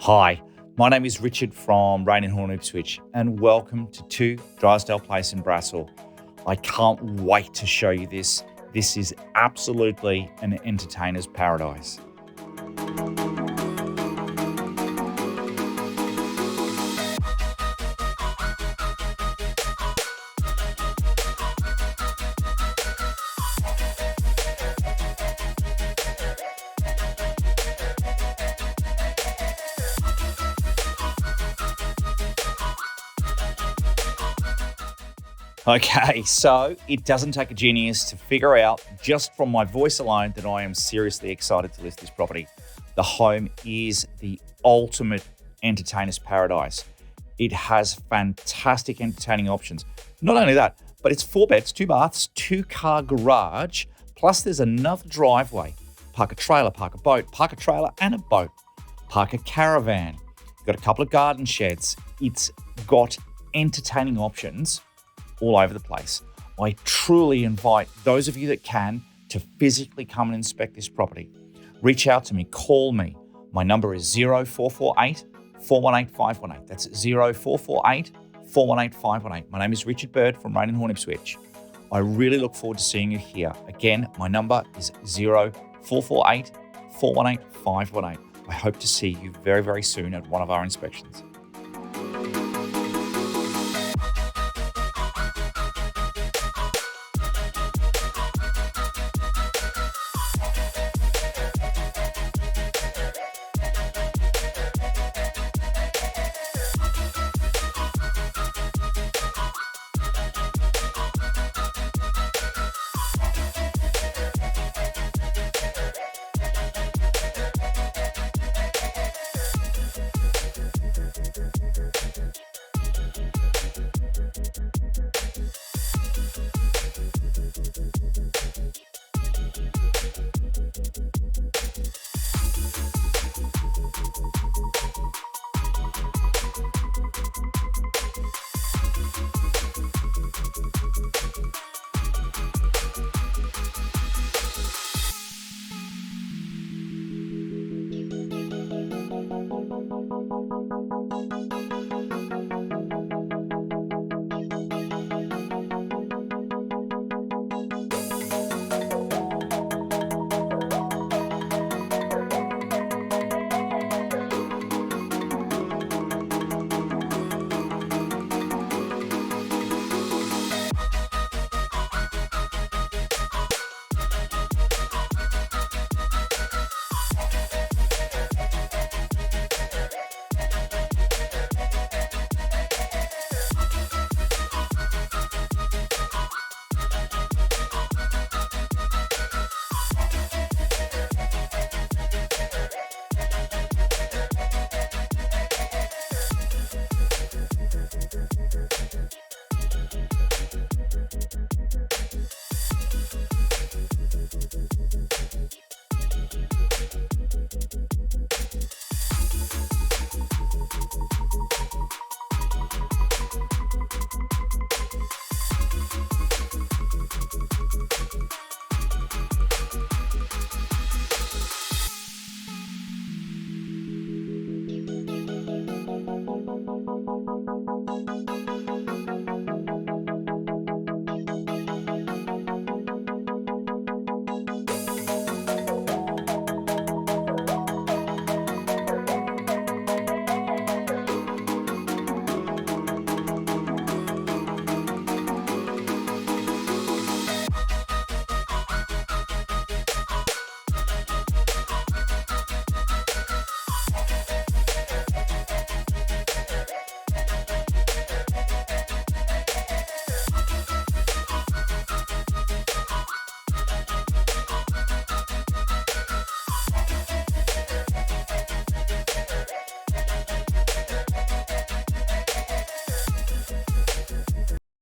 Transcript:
Hi, my name is Richard from Raine and Horne, Ipswich, and welcome to 2 Drysdale Place in Brassall. I can't wait to show you this. This is absolutely an entertainer's paradise. Okay, so it doesn't take a genius to figure out just from my voice alone that I am seriously excited to list this property. The home is the ultimate entertainer's paradise. It has fantastic entertaining options. Not only that, but it's 4 beds, 2 baths, 2-car garage, plus there's another driveway. Park a trailer, park a boat, park a trailer and a boat, park a caravan. Got a couple of garden sheds. It's got entertaining options all over the place. I truly invite those of you that can to physically come and inspect this property. Reach out to me, call me. My number is 0448 418 518. That's 0448 418 518. My name is Richard Bird from Raine and Horne, Ipswich. I really look forward to seeing you here. Again, my number is 0448 418 518. I hope to see you very, very soon at one of our inspections.